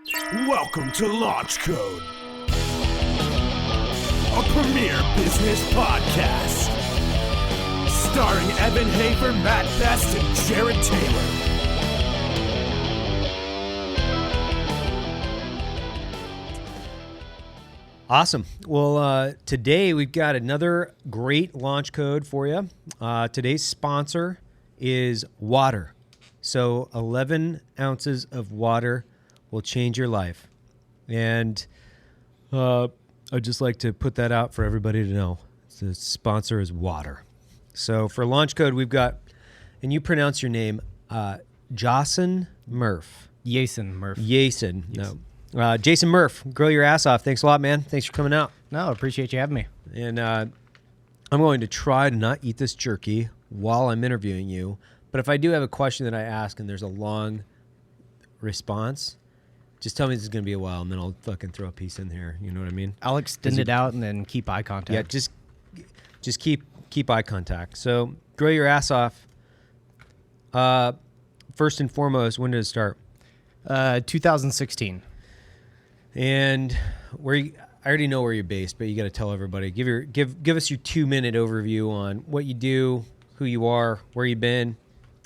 Welcome to Launch Code, a premier business podcast, starring Evan Hafer, Matt Best, and Jared Taylor. Awesome. Well, today we've got another great launch code for you. Today's sponsor is water. So 11 ounces of water will change your life. And I'd just like to put that out for everybody to know. The sponsor is water. So for launch code, we've got, and you pronounce your name, Jason Murff. Jason Murff. Jason. No. Jason Murff, grill your ass off. Thanks a lot, man. Thanks for coming out. No, appreciate you having me. And I'm going to try to not eat this jerky while I'm interviewing you. But if I do have a question that I ask and there's a long response, just tell me this is going to be a while, and then I'll fucking throw a piece in here. You know what I mean? I'll extend it out and then keep eye contact. Yeah, just keep eye contact. So grill your ass off. First and foremost, when did it start? 2016. And I already know where you're based, but you got to tell everybody. Give us your 2-minute overview on what you do, who you are, where you've been.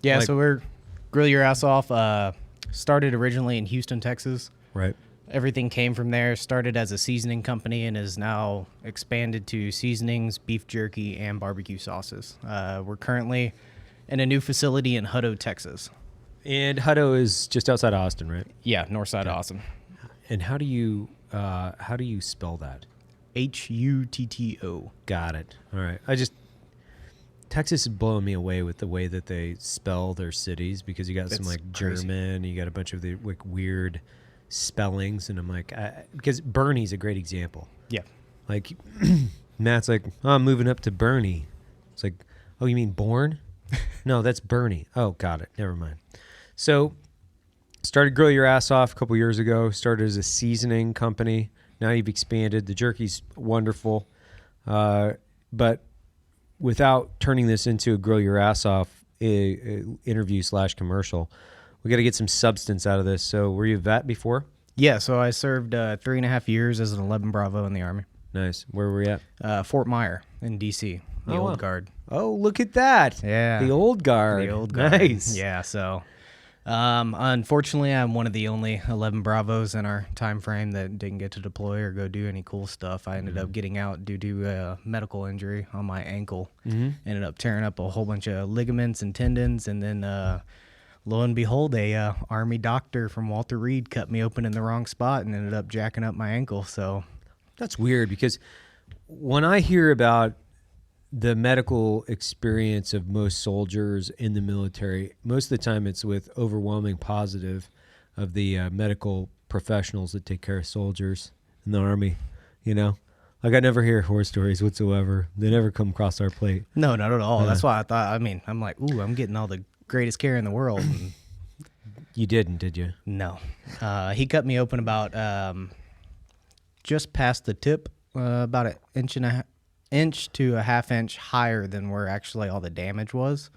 Yeah, so we're Grill Your Ass Off. Started originally in Houston, Texas. Right. Everything came from there. Started as a seasoning company and is now expanded to seasonings, beef jerky, and barbecue sauces. We're currently in a new facility in Hutto, Texas. And Hutto is just outside of Austin, right? Yeah, north side of Austin. And how do you spell that? Hutto. Got it. All right. Texas is blowing me away with the way that they spell their cities, because you got some like crazy. German, you got a bunch of the like weird spellings, and I'm like, because Bernie's a great example. Yeah. Like Matt's like, oh, I'm moving up to Bernie. It's like, oh, you mean Born? No, that's Bernie. Oh, got it. Never mind. So started Grill Your Ass Off a couple years ago. Started as a seasoning company. Now you've expanded. The jerky's wonderful. But without turning this into a Grill Your Ass Off interview / commercial, we got to get some substance out of this. So were you a vet before? Yeah, so I served 3.5 years as an 11 Bravo in the Army. Nice. Where were you at? Fort Myer in D.C., the Oh, old wow. guard. Oh, look at that. Yeah. The old guard. The old guard. Nice. Yeah, so unfortunately, I'm one of the only 11 Bravos in our time frame that didn't get to deploy or go do any cool stuff. I ended up getting out due to a medical injury on my ankle. Ended up tearing up a whole bunch of ligaments and tendons, and then lo and behold, a Army doctor from Walter Reed cut me open in the wrong spot and ended up jacking up my ankle. So That's weird, because when I hear about the medical experience of most soldiers in the military, most of the time it's with overwhelming positive of the medical professionals that take care of soldiers in the Army. You know, like I never hear horror stories whatsoever. They never come across our plate. no, not at all. That's why I thought, I'm like, ooh, I'm getting all the greatest care in the world. And You didn't, did you? no. He cut me open about just past the tip, about an inch to a half inch higher than where actually all the damage was,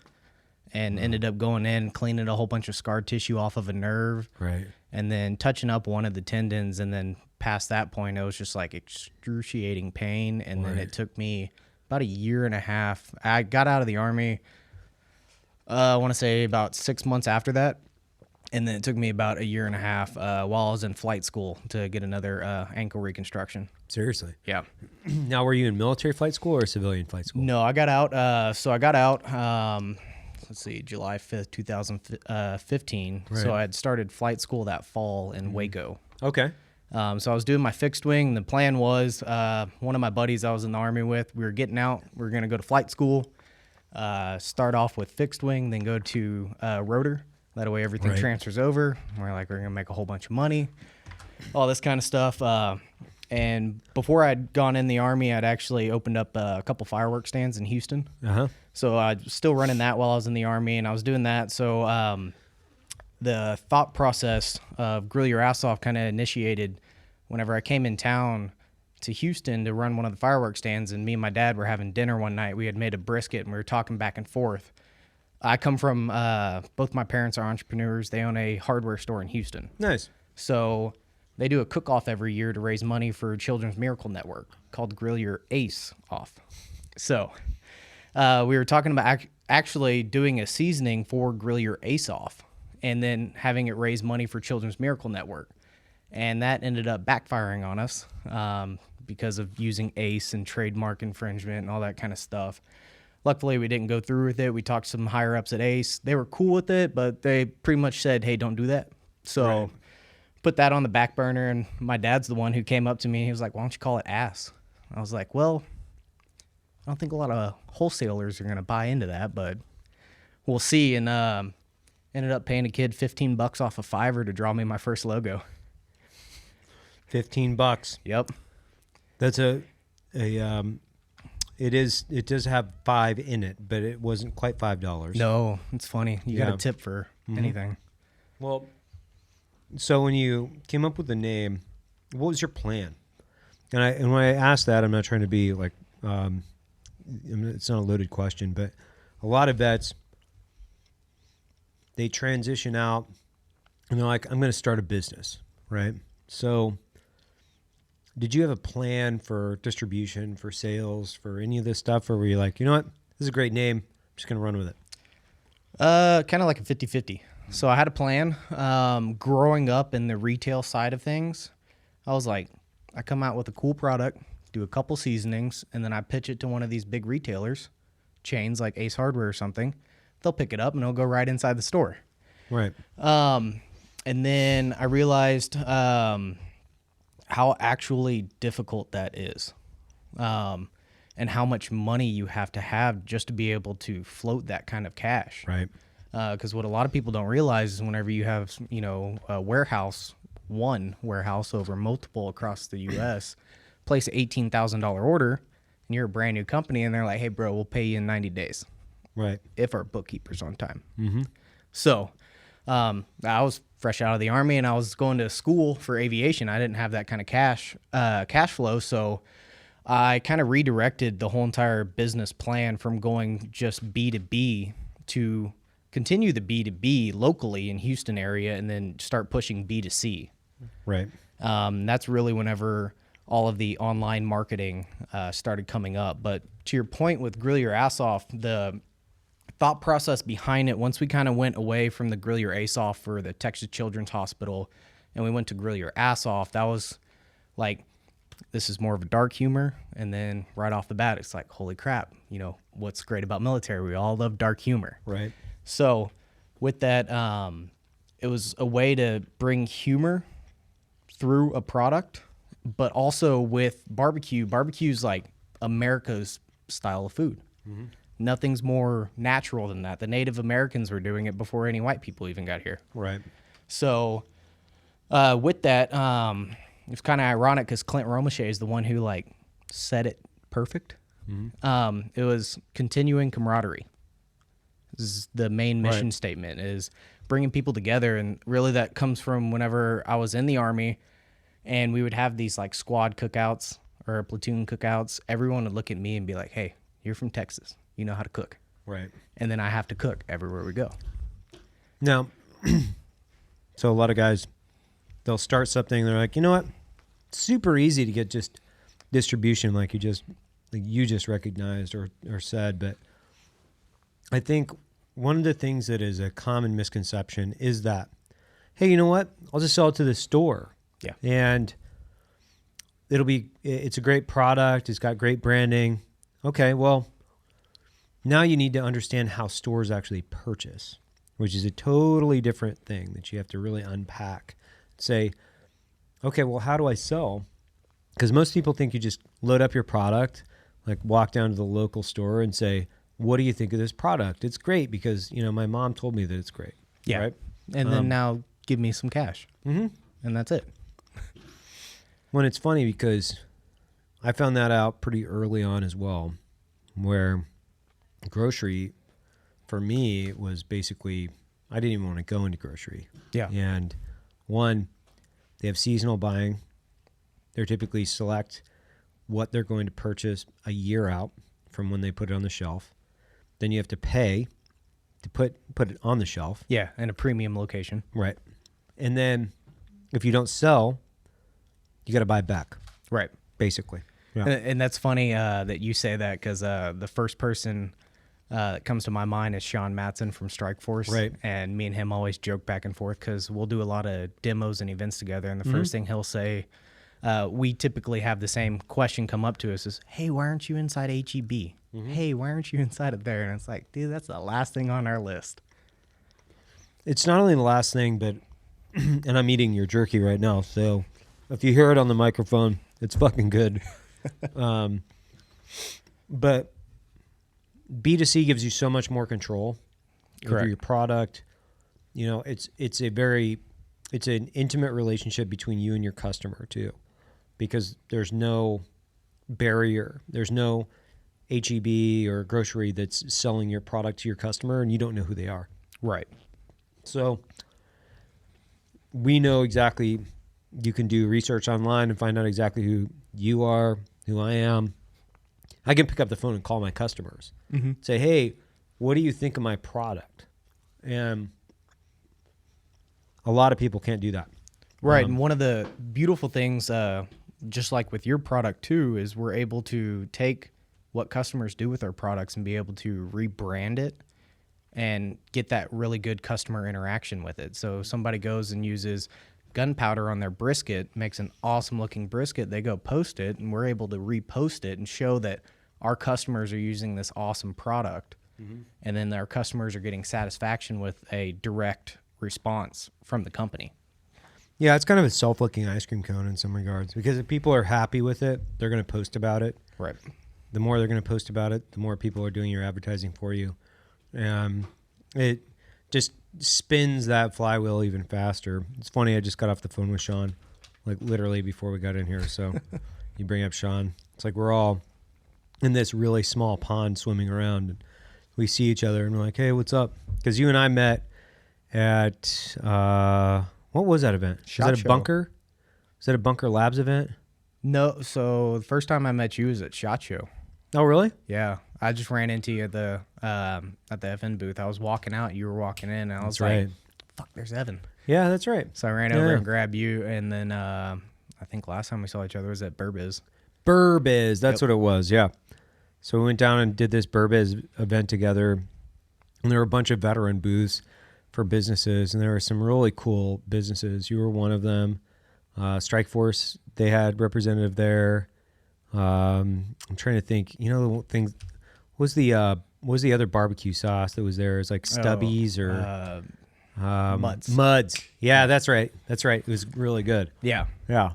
and ended up going in, cleaning a whole bunch of scar tissue off of a nerve, Right. and then touching up one of the tendons, and then past that point it was just like excruciating pain, and then it took me about 1.5 years. I got out of the Army, I want to say about 6 months after that. And then it took me about 1.5 years while I was in flight school to get another ankle reconstruction. Seriously. Yeah. Now, were you in military flight school or civilian flight school? No, I got out. I got out, let's see, July 5th, 2015. Right. So I had started flight school that fall in Waco. Okay. So I was doing my fixed wing. The plan was one of my buddies I was in the Army with, we were getting out. We were going to go to flight school, start off with fixed wing, then go to rotor. That way everything transfers over. We're like, we're going to make a whole bunch of money, all this kind of stuff. And before I'd gone in the Army, I'd actually opened up a couple fireworks stands in Houston. Uh-huh. So I was still running that while I was in the Army, and I was doing that. So the thought process of Grill Your Ass Off kind of initiated whenever I came in town to Houston to run one of the fireworks stands, and me and my dad were having dinner one night. We had made a brisket, and we were talking back and forth. I come from, both my parents are entrepreneurs. They own a hardware store in Houston. Nice. So they do a cook-off every year to raise money for Children's Miracle Network called Grill Your Ace Off. So we were talking about actually doing a seasoning for Grill Your Ace Off and then having it raise money for Children's Miracle Network. And that ended up backfiring on us because of using ACE and trademark infringement and all that kind of stuff. Luckily, we didn't go through with it. We talked to some higher ups at ACE. They were cool with it, but they pretty much said, hey, don't do that. So put that on the back burner, and my dad's the one who came up to me. He was like, why don't you call it ass? I was like, well, I don't think a lot of wholesalers are going to buy into that, but we'll see. And ended up paying a kid $15 off of Fiverr to draw me my first logo. $15. Yep. That's it does have 5 in it, but it wasn't quite $5. No, it's funny. You got a tip for anything. Well, so when you came up with the name, what was your plan? And when I asked that, I'm not trying to be like, it's not a loaded question, but a lot of vets, they transition out and they're like, I'm going to start a business, right? So did you have a plan for distribution, for sales, for any of this stuff? Or were you like, you know what, this is a great name, I'm just going to run with it? Kind of like a 50-50. So I had a plan. Growing up in the retail side of things, I was like, I come out with a cool product, do a couple seasonings, and then I pitch it to one of these big retailers, chains like Ace Hardware or something. They'll pick it up and it'll go right inside the store. Right. And then I realized how actually difficult that is, and how much money you have to have just to be able to float that kind of cash. Right. Because what a lot of people don't realize is whenever you have, a warehouse, one warehouse over multiple across the U.S., place an $18,000 order, and you're a brand new company, and they're like, hey, bro, we'll pay you in 90 days. Right. If our bookkeeper's on time. Mm-hmm. So I was fresh out of the Army, and I was going to school for aviation. I didn't have that kind of cash flow, so I kind of redirected the whole entire business plan from going just B2B to continue the B2B locally in Houston area and then start pushing B2C. Right. That's really whenever all of the online marketing started coming up. But to your point with Grill Your Ass Off, the thought process behind it, once we kind of went away from the Grill Your Ace Off for the Texas Children's Hospital and we went to Grill Your Ass Off, that was like, this is more of a dark humor. And then right off the bat, it's like, holy crap, what's great about military? We all love dark humor. Right. So with that, it was a way to bring humor through a product, but also with barbecue. Barbecue's like America's style of food. Mm-hmm. Nothing's more natural than that. The Native Americans were doing it before any white people even got here. Right. So with that, it's kind of ironic because Clint Romachet is the one who said it perfect. Mm-hmm. It was continuing camaraderie. This is the main mission statement, is bringing people together. And really that comes from whenever I was in the Army and we would have these squad cookouts or platoon cookouts. Everyone would look at me and be like, hey, you're from Texas. You know how to cook. Right. And then I have to cook everywhere we go. Now, so a lot of guys, they'll start something. They're like, you know what? It's super easy to get just distribution like you just recognized or said. But I think one of the things that is a common misconception is that, hey, you know what? I'll just sell it to the store. Yeah. And it's a great product. It's got great branding. Okay, well, now you need to understand how stores actually purchase, which is a totally different thing that you have to really unpack. Say, okay, well, how do I sell? Because most people think you just load up your product, walk down to the local store and say, what do you think of this product? It's great because, my mom told me that it's great. Yeah. Right? And then now give me some cash. Mm-hmm. And that's it. When it's funny because I found that out pretty early on as well, where grocery for me was basically, I didn't even want to go into grocery. Yeah. And one, they have seasonal buying. They're typically select what they're going to purchase a year out from when they put it on the shelf. Then you have to pay to put it on the shelf. Yeah, in a premium location. Right. And then if you don't sell, you got to buy back, Right. basically. Yeah. And that's funny that you say that, because the first person that comes to my mind is Sean Matson from Strikeforce. Right. And me and him always joke back and forth because we'll do a lot of demos and events together. And the first thing he'll say, we typically have the same question come up to us is, hey, why aren't you inside HEB? Hey, why aren't you inside of there? And it's like, dude, that's the last thing on our list. It's not only the last thing, but, and I'm eating your jerky right now, so if you hear it on the microphone, it's fucking good. But B2C gives you so much more control over your product. You know, it's an intimate relationship between you and your customer too, because there's no barrier. There's no HEB or grocery that's selling your product to your customer and you don't know who they are. Right. So we know exactly, you can do research online and find out exactly who you are, who I am. I can pick up the phone and call my customers. Say, hey, what do you think of my product? And a lot of people can't do that. Right. And one of the beautiful things, just like with your product too, is we're able to take what customers do with our products and be able to rebrand it and get that really good customer interaction with it. So if somebody goes and uses gunpowder on their brisket, makes an awesome looking brisket, they go post it, and we're able to repost it and show that our customers are using this awesome product. And then our customers are getting satisfaction with a direct response from the company. Yeah, it's kind of a self-licking ice cream cone in some regards, because if people are happy with it, they're going to post about it. Right. The more they're going to post about it, the more people are doing your advertising for you. It just spins that flywheel even faster. It's funny, I just got off the phone with Sean, like literally before we got in here. So you bring up Sean. It's like we're all in this really small pond swimming around. And we see each other and we're like, hey, what's up? Because you and I met at, what was that event? SHOT Was that a Show. Bunker? Was that a Bunker Labs event? No, so the first time I met you was at SHOT Show. Oh, really? Yeah, I just ran into you at the FN booth. I was walking out, you were walking in, and I was That's right. like, fuck, there's Evan. Yeah, that's right. So I ran over and grabbed you, and then I think last time we saw each other was at Burbidge. Burbidge, that's what it was, yeah. So we went down and did this Burbidge event together, and there were a bunch of veteran booths for businesses, and there were some really cool businesses. You were one of them. Strikeforce, they had representative there. I'm trying to think. You know, the things. What was the other barbecue sauce that was there? It was like Stubbies or Muds. Yeah, that's right. That's right. It was really good. Yeah. Yeah.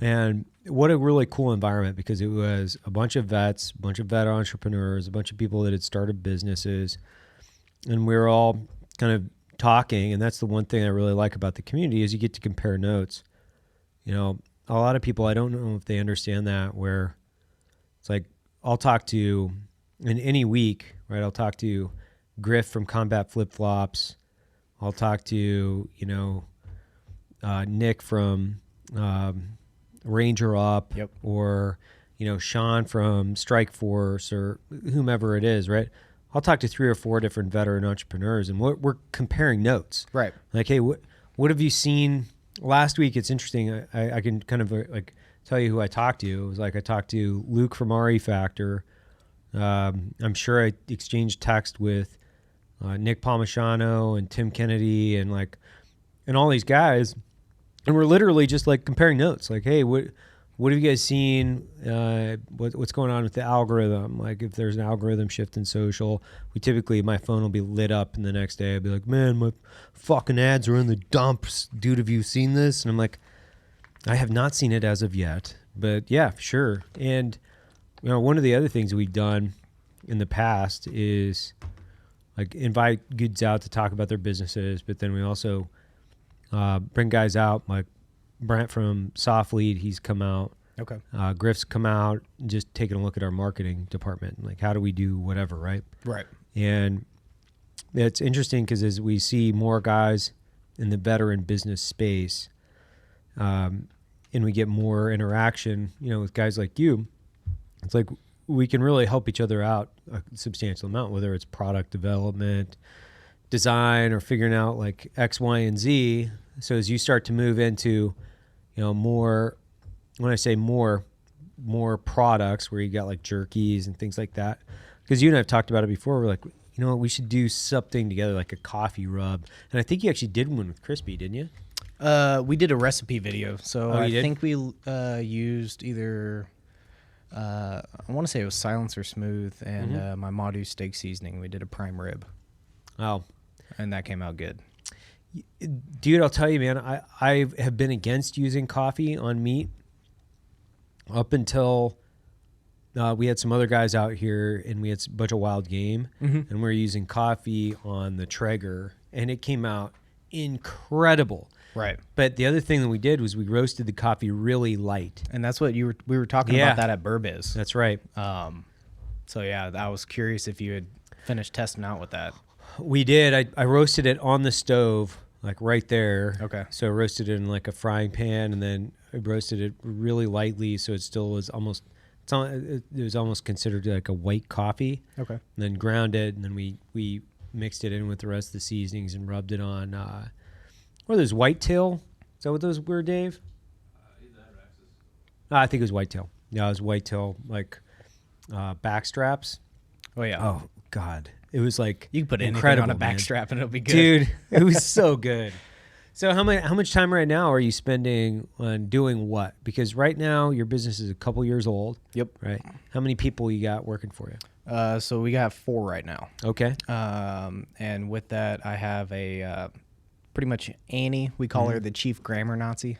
And what a really cool environment, because it was a bunch of vets, a bunch of vet entrepreneurs, a bunch of people that had started businesses, and we were all kind of talking. And that's the one thing I really like about the community is you get to compare notes. You know, a lot of people, I don't know if they understand that, where it's like I'll talk to, in any week, right, I'll talk to Griff from Combat Flip Flops. I'll talk to, you know, Nick from Ranger Up, or, you know, Sean from Strikeforce, or whomever it is, right? I'll talk to 3 or 4 different veteran entrepreneurs, and we're comparing notes. Right. Like, hey, what have you seen last week? It's interesting. I can kind of like tell you who I talked to. It was like I talked to Luke from RE Factor. I'm sure I exchanged text with Nick Palmisano and Tim Kennedy and all these guys, and we're literally just like comparing notes. Like, hey, what have you guys seen? What's going on with the algorithm? Like, if there's an algorithm shift in social, my phone will be lit up, and the next day I'll be like, man, my fucking ads are in the dumps. Dude, have you seen this? And I'm like, I have not seen it as of yet, but yeah, sure. And you know, one of the other things we've done in the past is like invite goods out to talk about their businesses, but then we also bring guys out, like Brent from Soft Lead, he's come out. Okay. Griff's come out, just taking a look at our marketing department. Like, how do we do whatever, right? Right. And it's interesting because as we see more guys in the veteran business space, and we get more interaction, you know, with guys like you, it's like we can really help each other out a substantial amount, whether it's product development, design, or figuring out like X, Y, and Z. So as you start to move into, you know, more when I say more products where you got like jerkies and things like that, because you and I've talked about it before. We're like, you know what, we should do something together, like a coffee rub. And I think you actually did one with Crispy, didn't you? We did a recipe video, so Oh, I you did? think we used either I want to say it was Silencer Smooth and my Madu steak seasoning. We did a prime rib, Oh, and that came out good. dude, I'll tell you, man, I have been against using coffee on meat up until we had some other guys out here and we had a bunch of wild game, and we were using coffee on the Traeger, and it came out incredible. Right. But the other thing that we did was we roasted the coffee really light. And that's what we were talking Yeah. about that at Burbidge. That's right. So yeah, I was curious if you had finished testing out with that. We did. I roasted it on the stove, like right there. Okay. So I roasted it in like a frying pan, and then I roasted it really lightly, so it still was almost. It was almost considered like a white coffee. Okay. And then ground it, and then we mixed it in with the rest of the seasonings and rubbed it on. What are those, whitetail? Is that what those were, Dave? I think it was whitetail. Yeah, it was whitetail, like backstraps. Oh yeah. Oh God, it was like You can put anything incredible, on a man. backstrap and it'll be good. Dude, it was so good. So how much time right now are you spending on doing what? Because right now your business is a couple years old. Yep. Right. How many people you got working for you? So we got 4 right now. Okay. And with that, I have a pretty much Annie. We call her the chief grammar Nazi.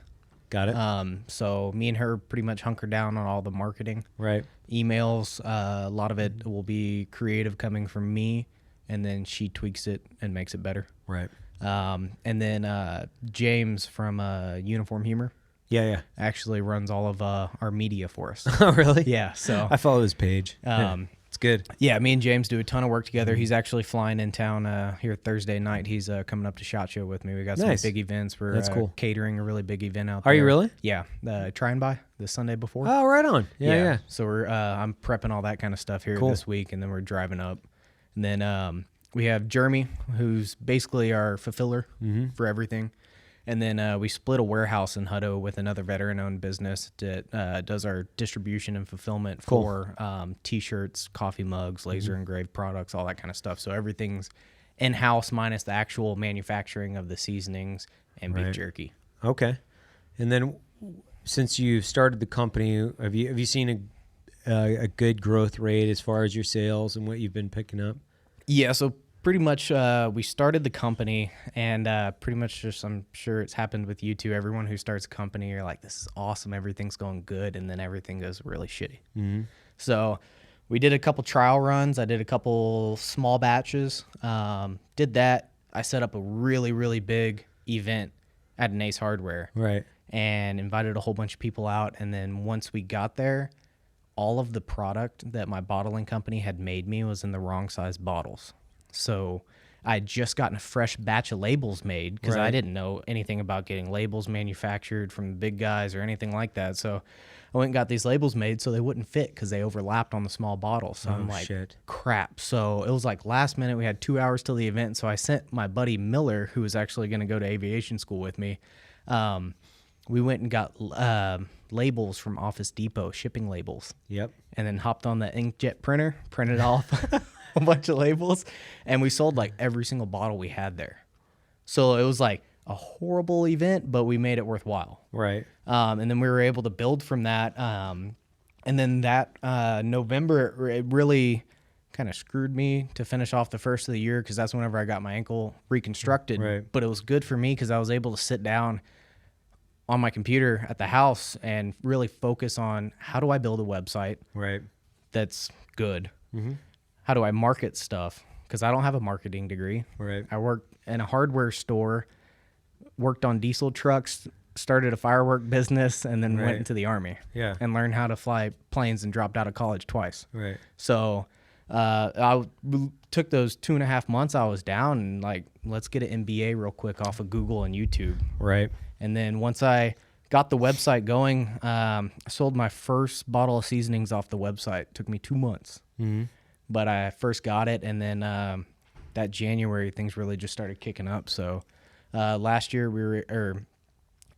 Got it. So me and her pretty much hunker down on all the marketing. Right. Emails, a lot of it will be creative coming from me, and then she tweaks it and makes it better. Right. And then James from Uniform Humor Yeah. actually runs all of our media for us. Oh, really? Yeah, so I follow his page. It's good. yeah, me and James do a ton of work together. He's actually flying in town here Thursday night. He's coming up to SHOT Show with me. We got some Nice. big events. We're That's cool. catering a really big event out there. Are you really? Yeah, Try and Buy the Sunday before. Oh, right on. Yeah. So we're I'm prepping all that kind of stuff here Cool. this week, and then we're driving up, and then we have Jeremy, who's basically our fulfiller for everything, and then we split a warehouse in Hutto with another veteran-owned business that does our distribution and fulfillment Cool. for T-shirts, coffee mugs, laser engraved products, all that kind of stuff. So everything's in-house minus the actual manufacturing of the seasonings and beef Right. jerky. Okay. And then since you've started the company, have you seen a good growth rate as far as your sales and what you've been picking up? Yeah, so pretty much we started the company, and pretty much just, I'm sure it's happened with you too. Everyone who starts a company, you're like, this is awesome, everything's going good, and then everything goes really shitty. Mm-hmm. So we did a couple trial runs. I did a couple small batches. Did that. I set up a really, really big event at an Ace Hardware. Right. And invited a whole bunch of people out. And then once we got there, all of the product that my bottling company had made me was in the wrong size bottles. So I had just gotten a fresh batch of labels made because I Right. didn't know anything about getting labels manufactured from the big guys or anything like that. So I went and got these labels made so they wouldn't fit because they overlapped on the small bottles. So I'm like, shit. crap. So it was like last minute. We had 2 hours till the event. So I sent my buddy Miller, who was actually going to go to aviation school with me. We went and got labels from Office Depot, shipping labels. Yep. And then hopped on the inkjet printer, printed off a bunch of labels, and we sold like every single bottle we had there. So it was like a horrible event, but we made it worthwhile. Right. And then we were able to build from that. And then that November, it really kind of screwed me to finish off the first of the year because that's whenever I got my ankle reconstructed. Right. But it was good for me because I was able to sit down on my computer at the house and really focus on how do I build a website Right. that's good? How do I market stuff? Because I don't have a marketing degree. Right. I worked in a hardware store, worked on diesel trucks, started a firework business, and then Right. went into the Army. Yeah. And learned how to fly planes and dropped out of college twice. Right. So I took those 2.5 months I was down and like, let's get an MBA real quick off of Google and YouTube. Right. And then once I got the website going, I sold my first bottle of seasonings off the website. It took me 2 months. Mm-hmm. But I first got it, and then that January, things really just started kicking up. So last year,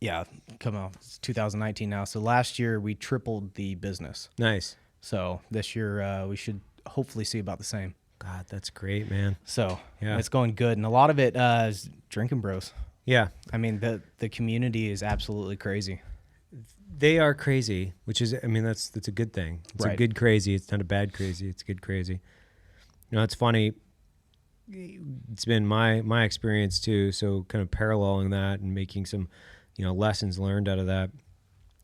Yeah, come on. It's 2019 now. So last year we tripled the business. Nice. So this year we should hopefully see about the same. God, that's great, man. So Yeah. it's going good. And a lot of it is drinking bros. Yeah. I mean, the community is absolutely crazy. They are crazy, which is, I mean, that's a good thing. It's a Right. good crazy. It's not a bad crazy. It's a good crazy. You know, it's funny. It's been my experience too. So kind of paralleling that and making some, you know, lessons learned out of that.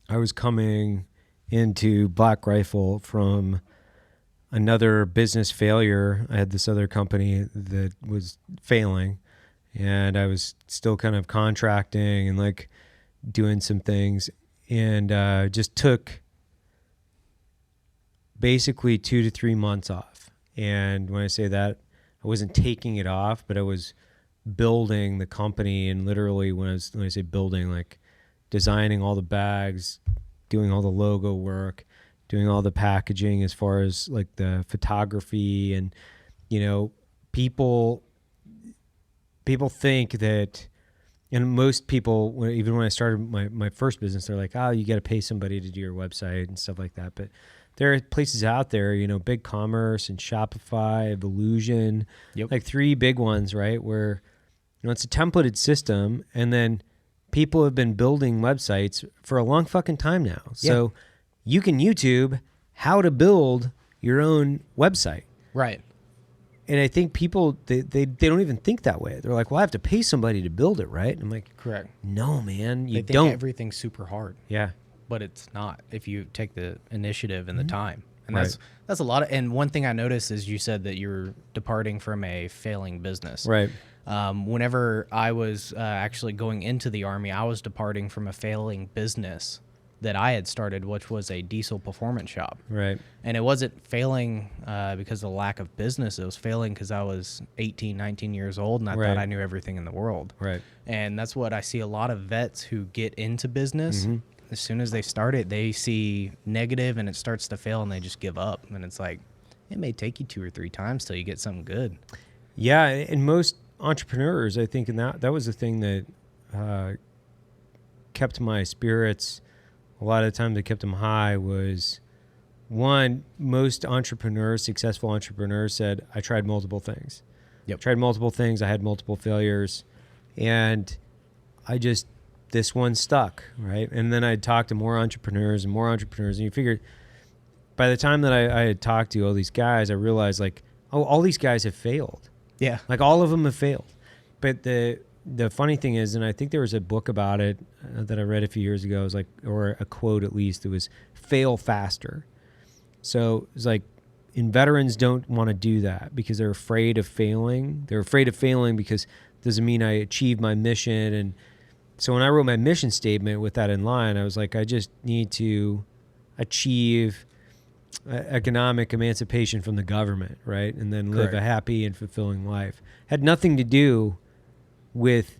I was coming into Black Rifle from another business failure. I had this other company that was failing, and I was still kind of contracting and like doing some things, and just took basically 2 to 3 months off. And when I say that, I wasn't taking it off, but I was building the company. And literally when I say building, like designing all the bags, doing all the logo work, doing all the packaging as far as like the photography. And, you know, people think that, and most people, even when I started my first business, they're like, oh, you got to pay somebody to do your website and stuff like that. But there are places out there, you know, BigCommerce and Shopify, Evolution, like 3 big ones, right? Where, you know, it's a templated system, and then people have been building websites for a long fucking time now. So you can YouTube how to build your own website. Right. And I think people, they don't even think that way. They're like, well, I have to pay somebody to build it, right? And I'm like, Correct. no, man, you They think don't. everything's super hard. Yeah. But it's not if you take the initiative and the time. And Right. that's a lot of, and one thing I noticed is you said that you're departing from a failing business. Right. Whenever I was actually going into the Army, I was departing from a failing business that I had started, which was a diesel performance shop. Right. And it wasn't failing because of the lack of business. It was failing because I was 18, 19 years old, and I Right. thought I knew everything in the world. Right. And that's what I see a lot of vets who get into business. Mm-hmm. As soon as they start it, they see negative and it starts to fail and they just give up. And it's like, it may take you 2 or 3 times till you get something good. Yeah, and most entrepreneurs, I think, and that was the thing that kept my spirits, a lot of the time that kept them high, was one, most entrepreneurs, successful entrepreneurs said, I tried multiple things. Yep. Tried multiple things. I had multiple failures, and this one stuck, right? And then I'd talk to more entrepreneurs, and you figured by the time that I had talked to all these guys, I realized like, oh, all these guys have failed. Yeah. Like all of them have failed. But the funny thing is, and I think there was a book about it that I read a few years ago, it was like, or a quote at least, it was fail faster. So it's like, and veterans don't want to do that because they're afraid of failing. They're afraid of failing because it doesn't mean I achieved my mission. And so when I wrote my mission statement with that in line, I was like, I just need to achieve economic emancipation from the government, right? And then live a happy and fulfilling life. Had nothing to do with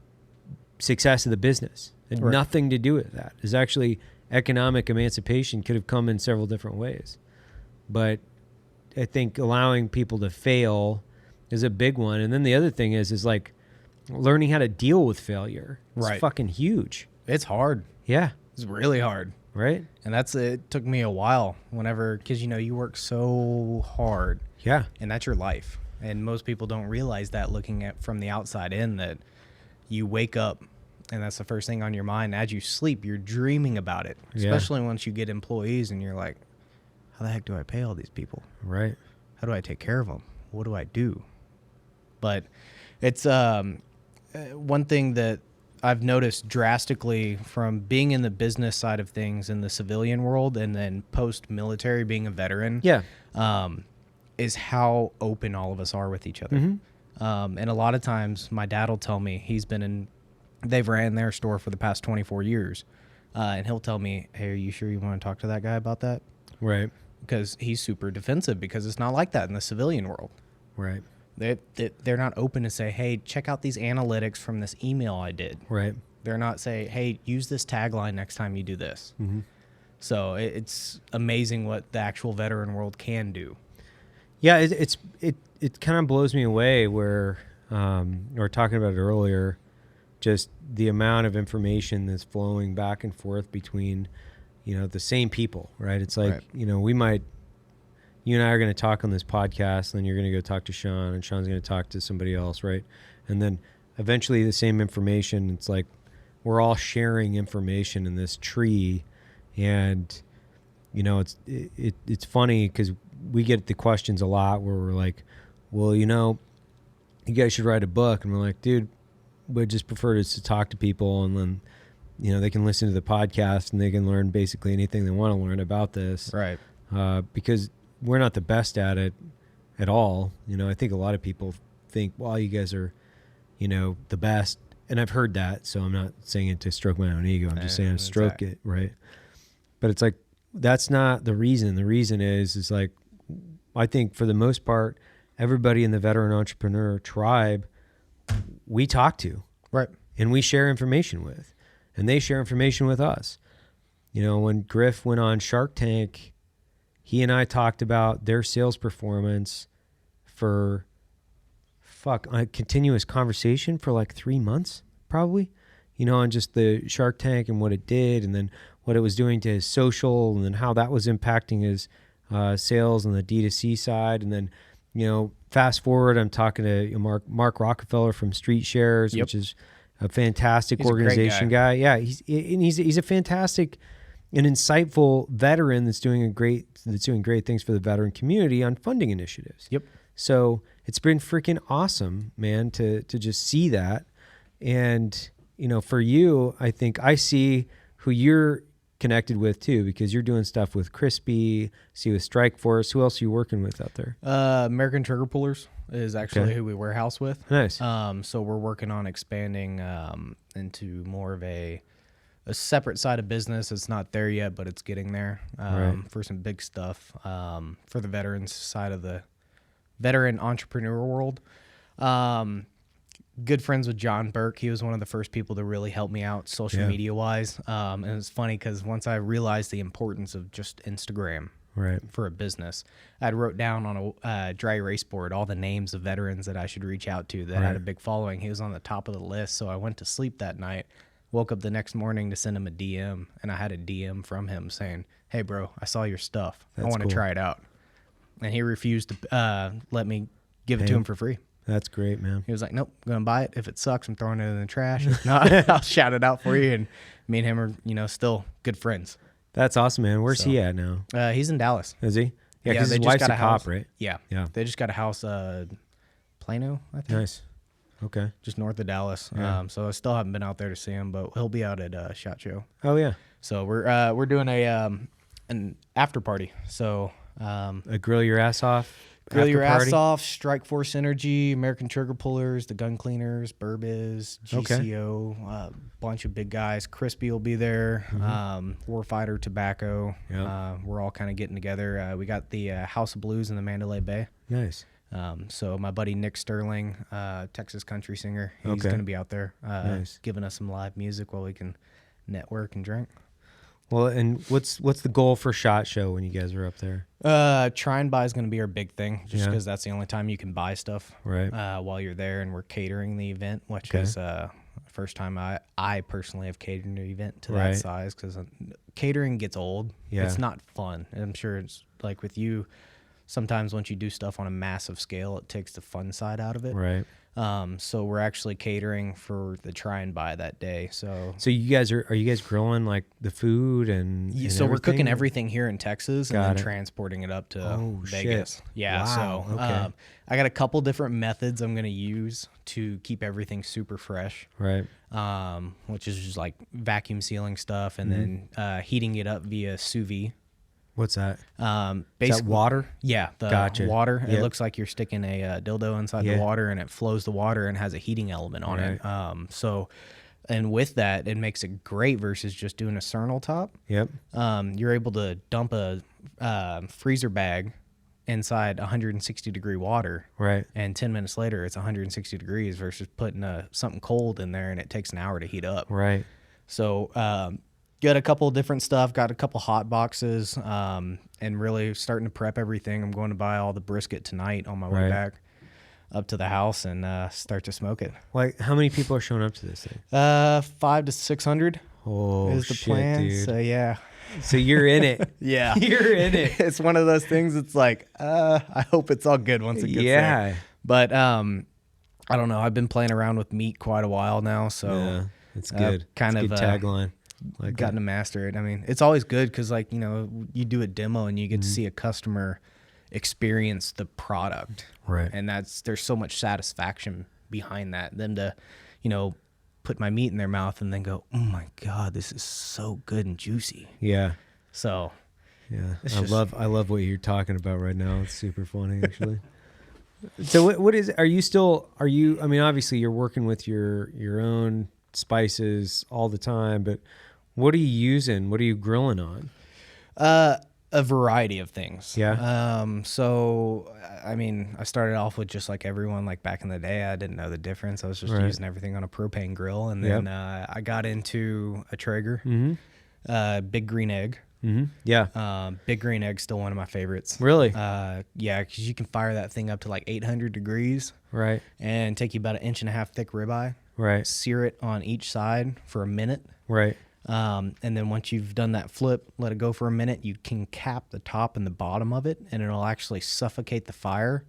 success of the business. Had nothing to do with that. It's actually economic emancipation could have come in several different ways. But I think allowing people to fail is a big one. And then the other thing is like learning how to deal with failure. It's fucking huge. It's hard. Yeah. It's really hard. Right? And it took me a while because, you know, you work so hard. Yeah. And that's your life. And most people don't realize that looking at from the outside in, that you wake up and that's the first thing on your mind. As you sleep, you're dreaming about it, especially once you get employees and you're like, how the heck do I pay all these people? Right. How do I take care of them? What do I do? But it's one thing that I've noticed drastically from being in the business side of things in the civilian world and then post-military being a veteran is how open all of us are with each other. Mm-hmm. And a lot of times my dad will tell me they've ran their store for the past 24 years. And he'll tell me, hey, are you sure you want to talk to that guy about that? Right. Because he's super defensive because it's not like that in the civilian world. Right. They're not open to say, hey, check out these analytics from this email I did. Right. They're not saying, hey, use this tagline next time you do this. Mm-hmm. So it's amazing what the actual veteran world can do. Yeah, it kind of blows me away where, we were talking about it earlier, just the amount of information that's flowing back and forth between, the same people, right? It's like, you and I are going to talk on this podcast, and then you're going to go talk to Sean, and Sean's going to talk to somebody else, right? And then eventually the same information, it's like we're all sharing information in this tree. And, it's funny because we get the questions a lot where we're like, well, you guys should write a book. And we're like, dude, we'd just prefer to talk to people, and then, they can listen to the podcast and they can learn basically anything they want to learn about this. Right. Because we're not the best at it at all. I think a lot of people think, well, you guys are, the best. And I've heard that, so I'm not saying it to stroke my own ego. I'm just saying stroke it, right? But it's like, that's not the reason. The reason is like, I think for the most part, everybody in the veteran entrepreneur tribe, we talk to. Right. And we share information with. And they share information with us. When Griff went on Shark Tank, he and I talked about their sales performance for a continuous conversation for like 3 months, probably, on just the Shark Tank and what it did, and then what it was doing to his social, and then how that was impacting his sales on the D2C side. And then, fast forward, I'm talking to Mark Rockefeller from Street Shares, which is a fantastic organization guy. Yeah, he's a fantastic and insightful veteran that's doing great things for the veteran community on funding initiatives. Yep. So it's been freaking awesome, man, to just see that. And, for you, I think I see who you're connected with too, because you're doing stuff with Crispy, see with Strike Force. Who else are you working with out there? American Trigger Pullers is actually who we warehouse with. Nice. So we're working on expanding into more of a separate side of business. It's not there yet, but it's getting there for some big stuff for the veterans side of the veteran entrepreneur world. Good friends with John Burke. He was one of the first people to really help me out social media wise. And it was funny because once I realized the importance of just Instagram for a business, I wrote down on a dry erase board all the names of veterans that I should reach out to that had a big following. He was on the top of the list. So I went to sleep that night, woke up the next morning to send him a DM, and I had a DM from him saying, "Hey bro, I saw your stuff. I want to try it out." And he refused to let me give it to him for free. That's great, man. He was like, "Nope, I'm going to buy it. If it sucks, I'm throwing it in the trash. If not, I'll shout it out for you." And me and him are, still good friends. That's awesome, man. Where's he at now? He's in Dallas. Is he? Yeah, because they his just wife's got a a cop, house. right? Yeah. They just got a house, Plano, I think. Nice. Okay. Just north of Dallas. Yeah. So I still haven't been out there to see him, but he'll be out at SHOT Show. Oh, yeah. So we're doing an after party. So a grill your ass off. Grill your ass off, Strike Force Energy, American Trigger Pullers, the Gun Cleaners, Burbidge, GCO, a bunch of big guys. Crispy will be there, Warfighter, Tobacco. Yep. We're all kind of getting together. We got the House of Blues in the Mandalay Bay. Nice. So my buddy Nick Sterling, Texas country singer, he's going to be out there giving us some live music while we can network and drink. Well, and what's the goal for SHOT Show when you guys are up there? Try and buy is going to be our big thing, just because that's the only time you can buy stuff while you're there, and we're catering the event, which is the first time I personally have catered an event to that size, because catering gets old. Yeah. It's not fun. I'm sure it's like with you, sometimes once you do stuff on a massive scale, it takes the fun side out of it. Right. So we're actually catering for the try and buy that day. So you guys are you guys grilling like the food and so everything? We're cooking everything here in Texas and then transporting it up to Vegas. Shit. Yeah. Wow. So I got a couple different methods I'm going to use to keep everything super fresh. Right. Which is just like vacuum sealing stuff and then heating it up via sous vide. What's that? Basically, is that water? Yeah, the Gotcha. water. Yep. It looks like you're sticking a dildo inside the water, and it flows the water and has a heating element on it. And with that, it makes it great versus just doing a Cernal top. Yep. You're able to dump a freezer bag inside 160 degree water. Right. And 10 minutes later, it's 160 degrees versus putting something cold in there, and it takes an hour to heat up. Right. So, got a couple of different stuff, got a couple hot boxes, and really starting to prep everything. I'm going to buy all the brisket tonight on my way back. up to the house and start to smoke it. Like, how many people are showing up to this thing? 500 to 600 Oh, is the shit, plan. dude. So yeah. So you're in it. Yeah. You're in it. It's one of those things. It's like, I hope it's all good once it gets there. But I don't know. I've been playing around with meat quite a while now, so Yeah, it's good. Kind it's of a good tagline. Like gotten to master it. I mean, it's always good because, like, you know, you do a demo and you get to see a customer experience the product, Right. and there's so much satisfaction behind that. Them to, you know, put my meat in their mouth and then go, oh my God, this is so good and juicy. Yeah. So Yeah, I love what you're talking about right now. It's super funny, actually. So what is? Are you? I mean, obviously you're working with your own spices all the time, but what are you using? What are you grilling on? a variety of things. Yeah. So I mean, I started off with just like everyone, like back in the day, I didn't know the difference. I was just using everything on a propane grill, and then I got into a Traeger, big green egg. Mm-hmm. Yeah. Big green egg's still one of my favorites. Really? Yeah, because you can fire that thing up to like 800 degrees. Right. And take you about 1.5 inch thick ribeye. Right. Sear it on each side for a minute. Right. And then once you've done that flip, let it go for a minute, you can cap the top and the bottom of it, and it'll actually suffocate the fire.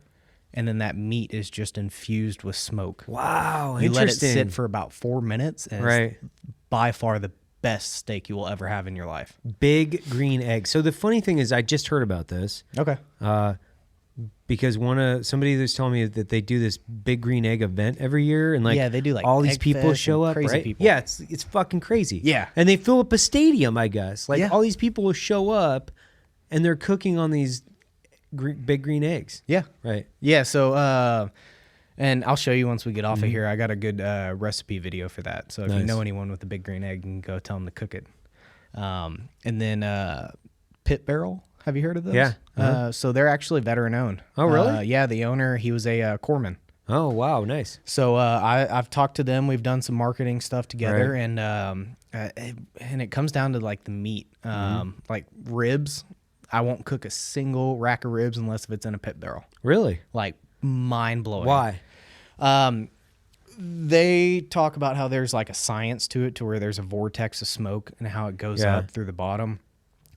And then that meat is just infused with smoke. Wow, you interesting. let it sit for about 4 minutes, and it's by far the best steak you will ever have in your life. Big green egg. So the funny thing is, I just heard about this. Okay. Because somebody was telling me that they do this big green egg event every year, and like they do like all these egg people fest show and up, crazy right? people. Yeah, it's fucking crazy. Yeah. And they fill up a stadium, I guess. Like Yeah. all these people will show up, and they're cooking on these big green eggs. Yeah. Right. Yeah. So, and I'll show you once we get off of here. I got a good recipe video for that. So if you know anyone with a big green egg, you can go tell them to cook it. And then pit barrel. Have you heard of those? Yeah. So they're actually veteran owned. Oh, really? Yeah. The owner, he was a corpsman. Oh, wow, nice. So I've talked to them. We've done some marketing stuff together, Right. and it comes down to like the meat, like ribs. I won't cook a single rack of ribs unless if it's in a pit barrel. Really? Like mind blowing. Why? They talk about how there's like a science to it, to where there's a vortex of smoke and how it goes up through the bottom.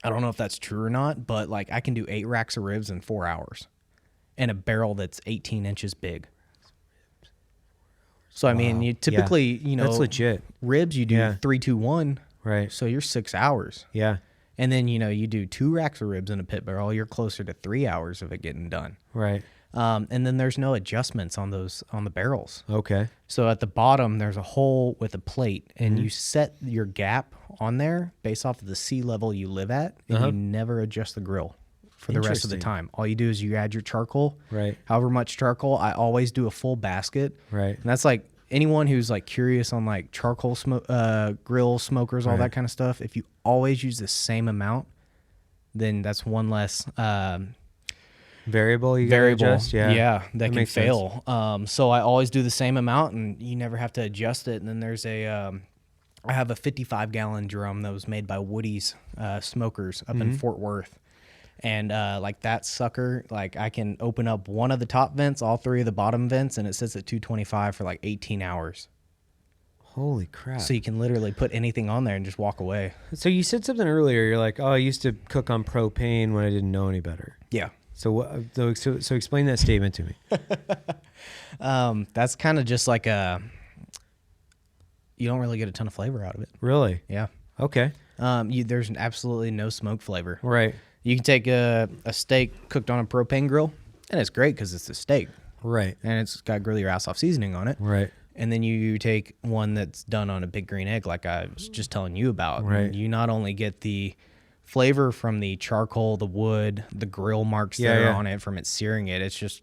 I don't know if that's true or not, but like I can do 8 racks of ribs in 4 hours in a barrel that's 18 inches big. So I mean, you typically, you know, that's legit. Ribs you do 3, 2, 1. Right. So you're 6 hours. Yeah. And then, you know, you do 2 racks of ribs in a pit barrel, you're closer to 3 hours of it getting done. Right. And then there's no adjustments on the barrels. Okay. So at the bottom, there's a hole with a plate, and you set your gap on there based off of the sea level you live at, and you never adjust the grill for the rest of the time. All you do is you add your charcoal. Right. However much charcoal, I always do a full basket. Right. And that's like anyone who's like curious on like charcoal grill smokers, all that kind of stuff. If you always use the same amount, then that's one less variable you gotta adjust. that can makes fail. So I always do the same amount, and you never have to adjust it. And then there's I have a 55-gallon drum that was made by Woody's Smokers up in Fort Worth. And like that sucker, like I can open up one of the top vents, all 3 of the bottom vents, and it sits at 225 for like 18 hours. Holy crap. So you can literally put anything on there and just walk away. So you said something earlier. You're like, oh, I used to cook on propane when I didn't know any better. Yeah. So so explain that statement to me. That's kind of just like you don't really get a ton of flavor out of it. Really? Yeah. Okay. There's absolutely no smoke flavor. Right. You can take a steak cooked on a propane grill, and it's great because it's a steak. Right. And it's got grill your ass off seasoning on it. Right. And then you take one that's done on a big green egg, like I was just telling you about. Right. And you not only get the flavor from the charcoal, the wood, the grill marks that are on it from it searing it. It's just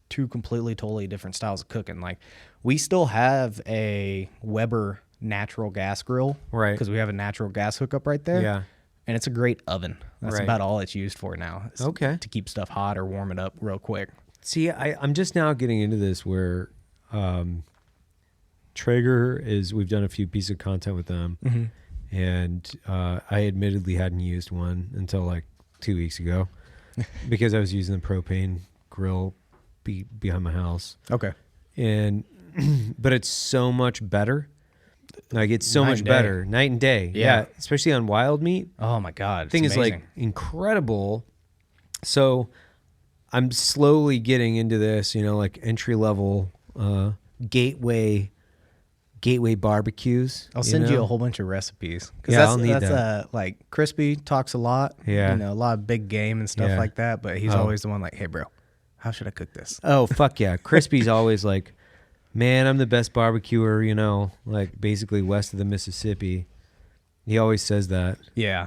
2 completely, totally different styles of cooking. Like we still have a Weber natural gas grill, right? Because we have a natural gas hookup right there. Yeah. And it's a great oven. That's about all it's used for now. Okay. To keep stuff hot or warm it up real quick. See, I'm just now getting into this where Traeger we've done a few pieces of content with them. Mm-hmm. And I admittedly hadn't used one until like 2 weeks ago because I was using the propane grill behind my house. Okay. And but it's so much better. Like it's so Night much and day. better, night and day. Yeah. Especially on wild meat. Oh my God. Thing it's is like amazing. incredible. So I'm slowly getting into this, like entry level gateway barbecues. I'll send you a whole bunch of recipes. Yeah, I'll need that. That's like Crispy talks a lot. Yeah. A lot of big game and stuff Yeah. like that. But he's always the one like, hey, bro, how should I cook this? Oh, fuck yeah. Crispy's always like, man, I'm the best barbecuer, like basically west of the Mississippi. He always says that, Yeah.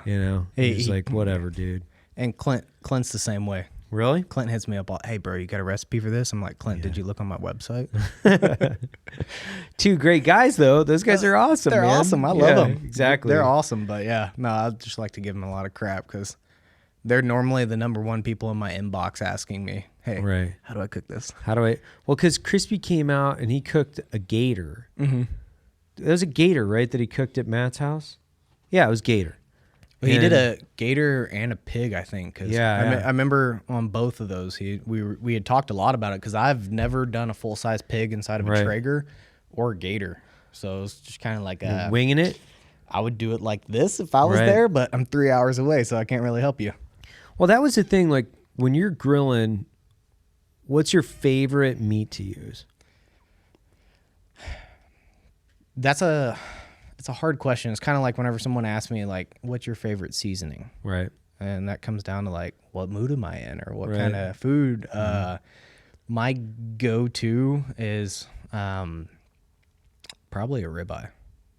He's like, whatever, dude. And Clint's the same way. Really? Clint hits me up all, hey, bro, you got a recipe for this? I'm like, Clint, did you look on my website? Two great guys, though. Those guys are awesome, They're man. awesome. I love them. Exactly. They're awesome. But yeah, no, I'd just like to give them a lot of crap because they're normally the number one people in my inbox asking me, hey, Right. how do I cook this? Well, because Crispy came out and he cooked a gator. Mm-hmm. It was a gator, right, that he cooked at Matt's house? Yeah, it was gator. Well, he did a gator and a pig, I think. 'Cause Yeah, I remember on both of those, we had talked a lot about it because I've never done a full-size pig inside of a Right. Traeger or a gator. So it's just kind of like Winging it? I would do it like this if I was Right. there, but I'm 3 hours away, so I can't really help you. Well, that was the thing. Like, when you're grilling, what's your favorite meat to use? It's a hard question. It's kind of like whenever someone asks me, like, what's your favorite seasoning? Right. And that comes down to, like, what mood am I in or what Right. kind of food. My go-to is probably a ribeye.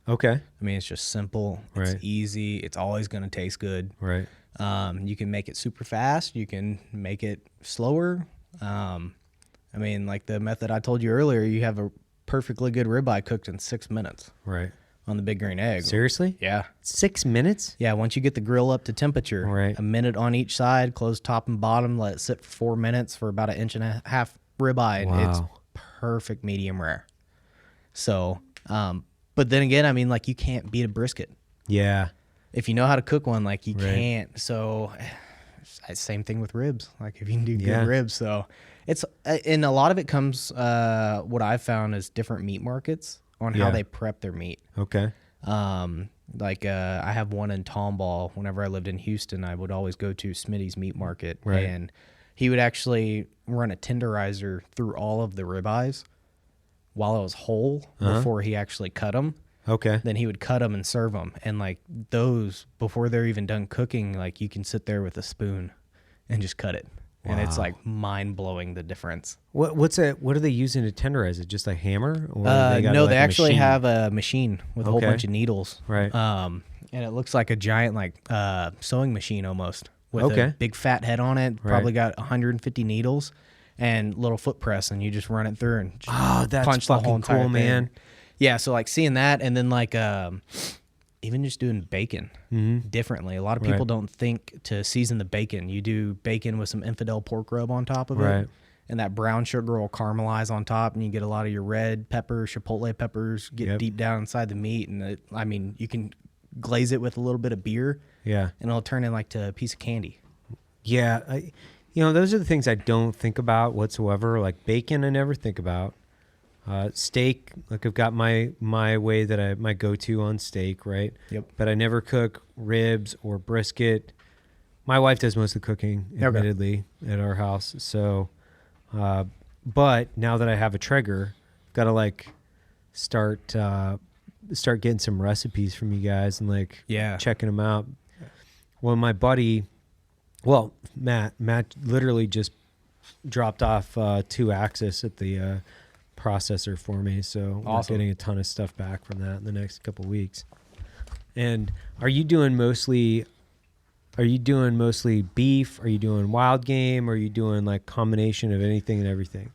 Okay. I mean, it's just simple. Right. It's easy. It's always going to taste good. Right. You can make it super fast. You can make it slower. I mean, like the method I told you earlier, you have a perfectly good ribeye cooked in 6 minutes Right. on the big green egg. Seriously? Yeah. 6 minutes? Yeah, once you get the grill up to temperature, Right. a minute on each side, close top and bottom, let it sit for 4 minutes for about 1.5 inch ribeye, and it's Wow. perfect medium rare. So, but then again, I mean, like you can't beat a brisket. Yeah. If you know how to cook one, like you Right. can't. So, same thing with ribs. Like if you can do Yeah. good ribs, so it's and a lot of it comes. What I've found is different meat markets on how Yeah. they prep their meat. Okay. I have one in Tomball. Whenever I lived in Houston, I would always go to Smitty's Meat Market, Right. and he would actually run a tenderizer through all of the ribeyes while it was whole before he actually cut them. Okay. Then he would cut them and serve them, and like those before they're even done cooking, like you can sit there with a spoon and just cut it, and it's Wow. like mind blowing the difference. What are they using to tenderize it? Just a hammer? Or got, No, like, they a actually machine? have a machine with a whole Okay. bunch of needles. Right. And it looks like a giant sewing machine almost with Okay. a big fat head on it. Right. Probably got 150 needles and little foot press, and you just run it through and just Oh, that's punch the whole fucking entire cool, thing. man. Yeah, so like seeing that, and then like even just doing bacon differently. A lot of people Right. don't think to season the bacon. You do bacon with some infidel pork rub on top of Right. it, and that brown sugar will caramelize on top, and you get a lot of your red pepper, chipotle peppers get Yep. deep down inside the meat, and I mean you can glaze it with a little bit of beer, Yeah. and it'll turn in like to a piece of candy. Yeah. Those are the things I don't think about whatsoever. Like bacon, I never think about. Steak, like I've got my way that my go-to on steak, right? Yep. But I never cook ribs or brisket. My wife does most of the cooking, admittedly, at our house. So, but now that I have a Traeger, got to like start getting some recipes from you guys and like checking them out. Well, my buddy, Matt literally just dropped off 2-axis at the processor for me, so Awesome. we're getting a ton of stuff back from that in the next couple weeks. And are you doing mostly beef? Are you doing wild game? Or are you doing like combination of anything and everything?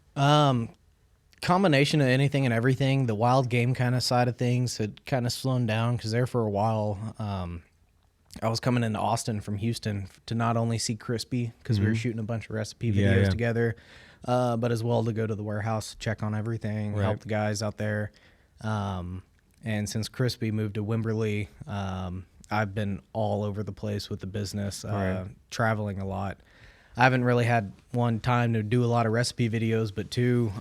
Combination of anything and everything. The wild game kind of side of things had kind of slowed down because there for a while, I was coming into Austin from Houston to not only see Crispy because we were shooting a bunch of recipe videos together, but as well to go to the warehouse, check on everything, help the guys out there. And since Crispy moved to Wimberley, I've been all over the place with the business, traveling a lot. I haven't really had one time to do a lot of recipe videos, but two,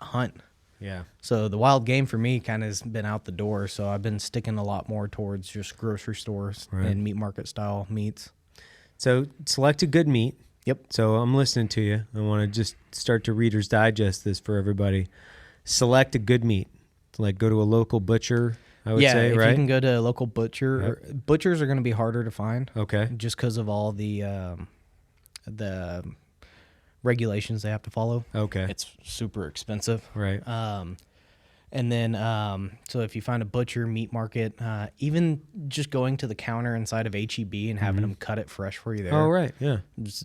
hunt. Yeah. So the wild game for me kind of has been out the door. So I've been sticking a lot more towards just grocery stores and meat market style meats. So select a good meat. Yep. So I'm listening to you. I want to just start to Reader's Digest this for everybody. Select a good meat. Like go to a local butcher, I would say, if right? you can go to a local butcher. Butchers are going to be harder to find. Okay. Just because of all the regulations they have to follow. Okay. It's super expensive. Right. And then, so if you find a butcher, meat market, even just going to the counter inside of H-E-B and having them cut it fresh for you there. Oh, right. Yeah.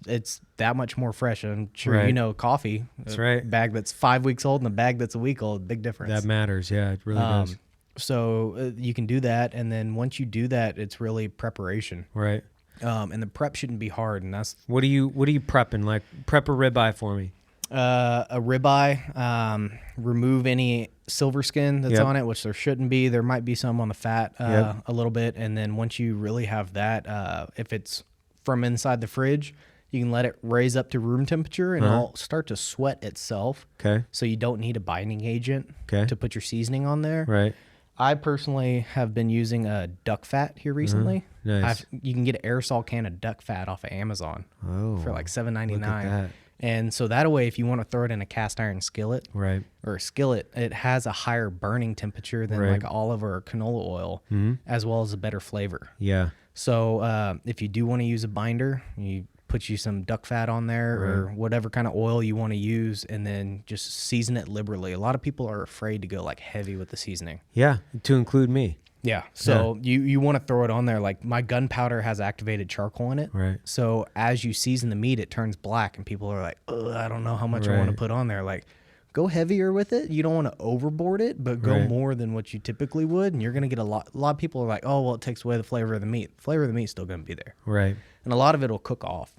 It's that much more fresh. I'm sure Right. you know coffee. That's a right. bag that's 5 weeks old and a bag that's a week old, big difference. That matters. Yeah, it really does. So you can do that. And then once you do that, it's really preparation. Right. And the prep shouldn't be hard. And that's What are you prepping? Like prep a ribeye for me. a ribeye, remove any silver skin that's on it, which there shouldn't be. There might be some on the fat a little bit. And then once you really have that, if it's from inside the fridge, you can let it raise up to room temperature and it'll start to sweat itself. Okay. So you don't need a binding agent to put your seasoning on there. Right. I personally have been using duck fat here recently. Nice. You can get an aerosol can of duck fat off of Amazon for like $7.99. Look at that. And so that way, if you want to throw it in a cast iron skillet Right. or a skillet, it has a higher burning temperature than like olive or canola oil, as well as a better flavor. Yeah. So if you do want to use a binder, you put you some duck fat on there or whatever kind of oil you want to use, and then just season it liberally. A lot of people are afraid to go like heavy with the seasoning. Yeah. To include me. Yeah. So you want to throw it on there. Like my gunpowder has activated charcoal in it. Right. So as you season the meat, it turns black, and people are like, "Ugh, I don't know how much I want to put on there." Like, go heavier with it. You don't want to overboard it, but go more than what you typically would, and you're gonna get a lot. A lot of people are like, "Oh, well, it takes away the flavor of the meat." The flavor of the meat's still gonna be there. Right. And a lot of it will cook off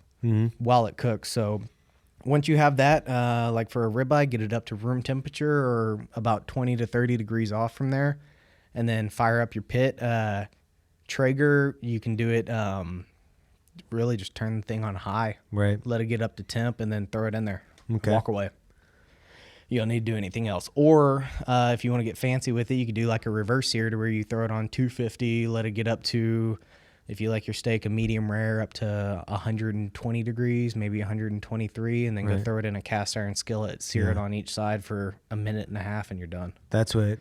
while it cooks. So once you have that, like for a ribeye, get it up to room temperature or about 20 to 30 degrees off from there, and then fire up your pit. Traeger, you can do it. Really, just turn the thing on high. Right. Let it get up to temp, and then throw it in there. Okay. Walk away. You don't need to do anything else. Or if you want to get fancy with it, you could do like a reverse sear to where you throw it on 250, let it get up to, if you like your steak a medium rare, up to 120 degrees, maybe 123, and then go throw it in a cast iron skillet, sear it on each side for a minute and a half, and you're done. That's what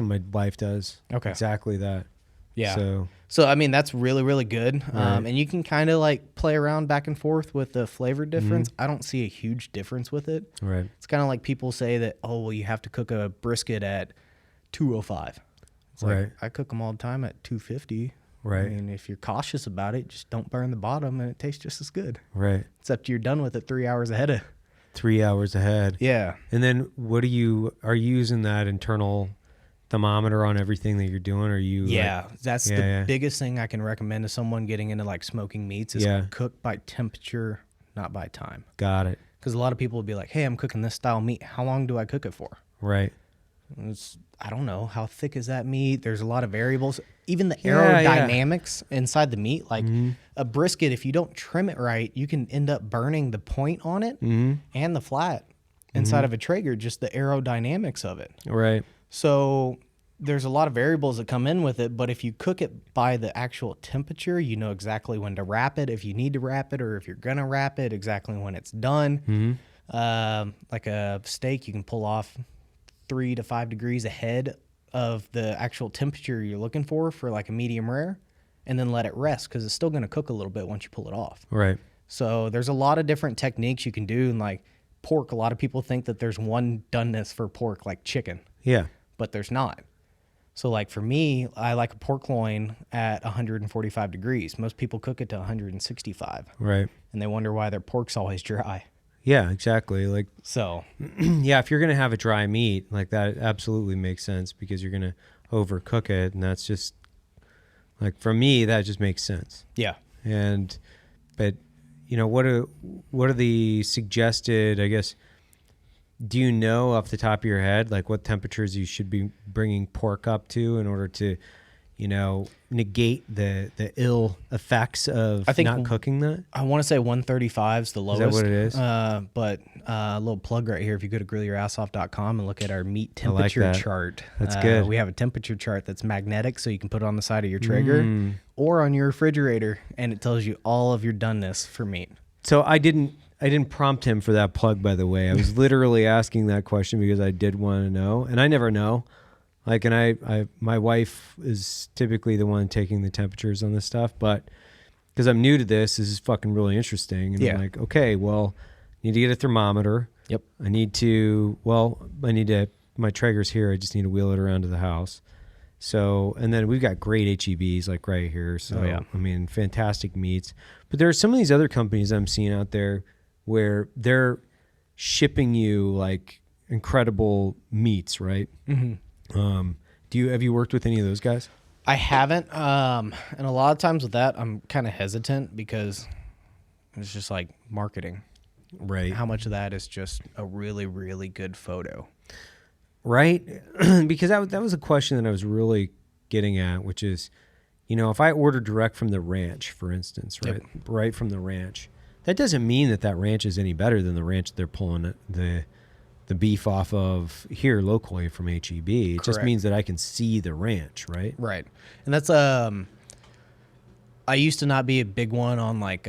my wife does. Okay. Exactly that. Yeah. So I mean, that's really, really good. And you can kind of like play around back and forth with the flavor difference. I don't see a huge difference with it. Right. It's kind of like people say that, oh, well, you have to cook a brisket at 205. It's like, I cook them all the time at 250. Right. I mean, if you're cautious about it, just don't burn the bottom, and it tastes just as good. Right. Except you're done with it 3 hours ahead of. 3 hours ahead. Yeah. And then are you using that internal thermometer on everything that you're doing? Or you that's the biggest thing I can recommend to someone getting into like smoking meats is cook by temperature, not by time. Got it. Because a lot of people will be like, hey, I'm cooking this style meat. How long do I cook it for? Right. I don't know. How thick is that meat? There's a lot of variables. Even the aerodynamics inside the meat, like a brisket, if you don't trim it right, you can end up burning the point on it and the flat inside of a Traeger, just the aerodynamics of it. Right. So there's a lot of variables that come in with it, but if you cook it by the actual temperature, you know exactly when to wrap it, if you need to wrap it, or if you're going to wrap it, exactly when it's done. Like a steak, you can pull off 3 to 5 degrees ahead of the actual temperature you're looking for like a medium rare, and then let it rest because it's still going to cook a little bit once you pull it off. Right. So there's a lot of different techniques you can do. And like pork, a lot of people think that there's one doneness for pork like chicken. Yeah. But there's not. So like for me, I like a pork loin at 145 degrees. Most people cook it to 165. Right. And they wonder why their pork's always dry. Yeah, exactly. Like, so yeah, if you're going to have a dry meat, like that absolutely makes sense because you're going to overcook it. And that's just like, for me, that just makes sense. Yeah. But you know, what are the suggested, I guess, do you know off the top of your head, like what temperatures you should be bringing pork up to in order to, negate the ill effects of not cooking that? I want to say 135 is the lowest. Is that what it is? But a little plug right here. If you go to grillyourassoff.com and look at our meat temperature chart. That's good. We have a temperature chart that's magnetic, so you can put it on the side of your Traeger or on your refrigerator, and it tells you all of your doneness for meat. So I didn't prompt him for that plug, by the way. I was literally asking that question because I did want to know, and I never know. Like, and my wife is typically the one taking the temperatures on this stuff, but because I'm new to this is fucking really interesting. And I'm like, okay, well, I need to get a thermometer. Yep. My Traeger's here. I just need to wheel it around to the house. So, and then we've got great HEBs like right here. So, I mean, fantastic meats. But there are some of these other companies I'm seeing out there where they're shipping you like incredible meats, right? Mm-hmm. Have you worked with any of those guys? I haven't. And a lot of times with that, I'm kind of hesitant because it's just like marketing. Right. How much of that is just a really, really good photo? Right. Because that was a question that I was really getting at, which is, if I order direct from the ranch, for instance, right from the ranch, that doesn't mean that ranch is any better than the ranch they're pulling the beef off of here locally from HEB. It just means that I can see the ranch, right? Right. And that's I used to not be a big one on like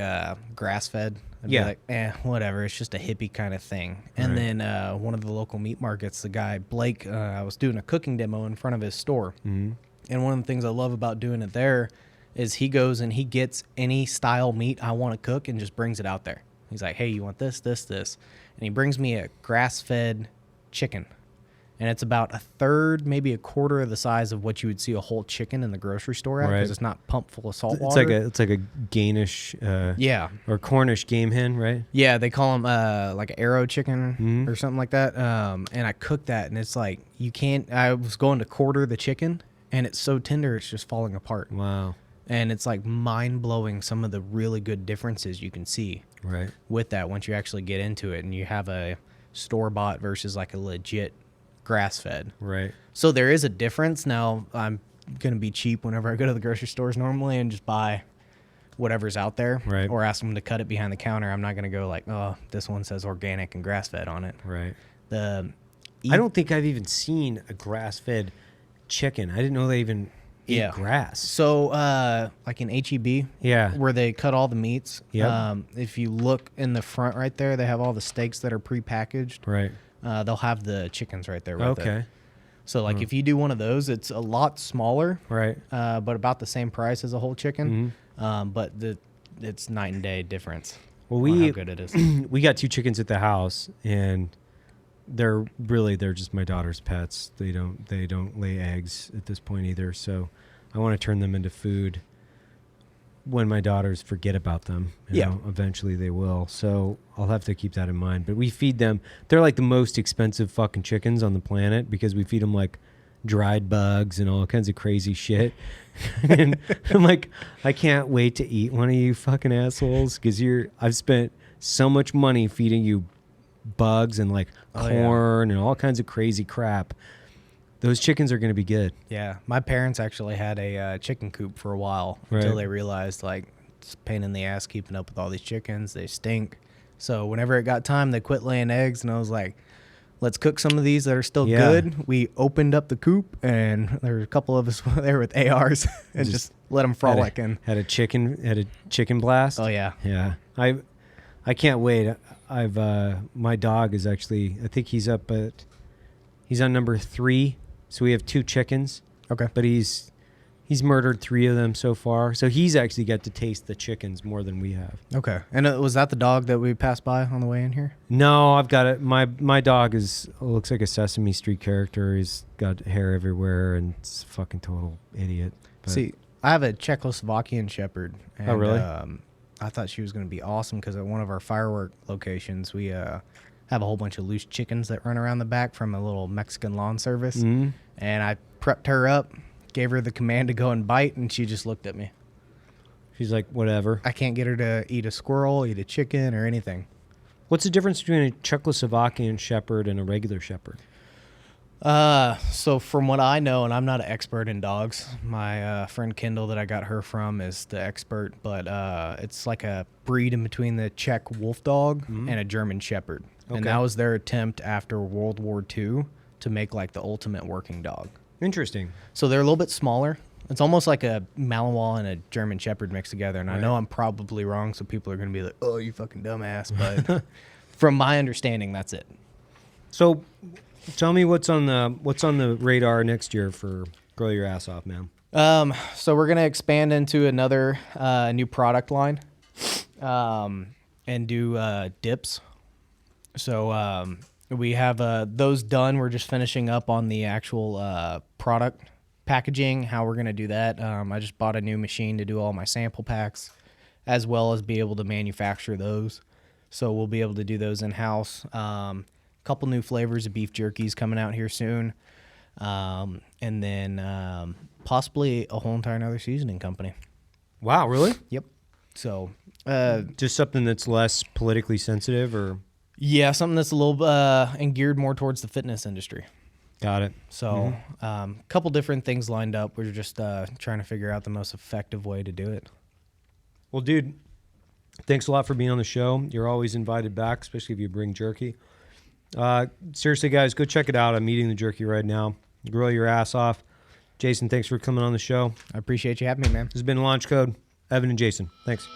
grass-fed. I'd be like, whatever. It's just a hippie kind of thing. And then one of the local meat markets, the guy Blake, I was doing a cooking demo in front of his store. Mm-hmm. And one of the things I love about doing it there is he goes and he gets any style meat I want to cook and just brings it out there. He's like, hey, you want this, this, this? And he brings me a grass-fed chicken. And it's about a third, maybe a quarter of the size of what you would see a whole chicken in the grocery store at, because it's not pumped full of salt water. It's like a Danish or Cornish game hen, right? Yeah, they call them like an arrow chicken or something like that. And I cooked that, and it's like I was going to quarter the chicken, and it's so tender it's just falling apart. Wow. And it's like mind-blowing some of the really good differences you can see with that once you actually get into it and you have a store-bought versus like a legit grass-fed. Right. So there is a difference. Now, I'm going to be cheap whenever I go to the grocery stores normally and just buy whatever's out there or ask them to cut it behind the counter. I'm not going to go like, oh, this one says organic and grass-fed on it. Right. I don't think I've even seen a grass-fed chicken. I didn't know they even eat grass. So, like in HEB, where they cut all the meats. If you look in the front right there, they have all the steaks that are prepackaged. Right. They'll have the chickens right there. Okay. So, like, if you do one of those, it's a lot smaller. Right. But about the same price as a whole chicken. But it's night and day difference. Well, how good it is. We got 2 chickens at the house, and they're just my daughter's pets. They don't lay eggs at this point either. So I want to turn them into food when my daughters forget about them. You know, eventually they will. So I'll have to keep that in mind. But we feed them. They're like the most expensive fucking chickens on the planet because we feed them like dried bugs and all kinds of crazy shit. And I'm like, I can't wait to eat one of you fucking assholes because I've spent so much money feeding you bugs and like corn and all kinds of crazy crap. Those chickens are going to be good. Yeah. My parents actually had a chicken coop for a while until they realized like it's a pain in the ass keeping up with all these chickens. They stink. So whenever it got time, they quit laying eggs, and I was like, let's cook some of these that are still good. We opened up the coop, and there were a couple of us there with ARs and just let them frolic. Had a chicken blast. Oh yeah. Yeah. I can't wait. My dog is actually, I think he's on number 3. So we have 2 chickens. Okay. But he's murdered 3 of them so far. So he's actually got to taste the chickens more than we have. Okay. And was that the dog that we passed by on the way in here? No, I've got it. My dog looks like a Sesame Street character. He's got hair everywhere and it's a fucking total idiot. But see, I have a Czechoslovakian Shepherd. And, oh, really? I thought she was going to be awesome because at one of our firework locations, we have a whole bunch of loose chickens that run around the back from a little Mexican lawn service. Mm-hmm. And I prepped her up, gave her the command to go and bite, and she just looked at me. She's like, whatever. I can't get her to eat a squirrel, eat a chicken, or anything. What's the difference between a Czechoslovakian Shepherd and a regular Shepherd? So from what I know, and I'm not an expert in dogs, my friend Kendall that I got her from is the expert, but it's like a breed in between the Czech wolf dog and a German shepherd. Okay. And that was their attempt after World War II to make like the ultimate working dog. Interesting. So they're a little bit smaller. It's almost like a Malinois and a German shepherd mixed together. And I know I'm probably wrong, so people are going to be like, oh, you fucking dumbass. But from my understanding, that's it. So tell me what's on the radar next year for Grow Your Ass Off, man. So we're going to expand into another new product line and do dips. So we have those done. We're just finishing up on the actual product packaging, how we're going to do that. I just bought a new machine to do all my sample packs, as well as be able to manufacture those. So we'll be able to do those in-house. Couple new flavors of beef jerkies coming out here soon. And then possibly a whole entire another seasoning company. Wow, really? Yep. So Just something that's less politically sensitive, or? yeah, something that's a little and geared more towards the fitness industry. Got it. So a couple different things lined up. We're just trying to figure out the most effective way to do it. Well, dude, thanks a lot for being on the show. You're always invited back, especially if you bring jerky. Seriously, guys, go check it out. I'm eating the jerky right now. Grow Your Ass Off. Jason, thanks for coming on the show. I appreciate you having me, man. This has been Launch Code. Evan and Jason, thanks.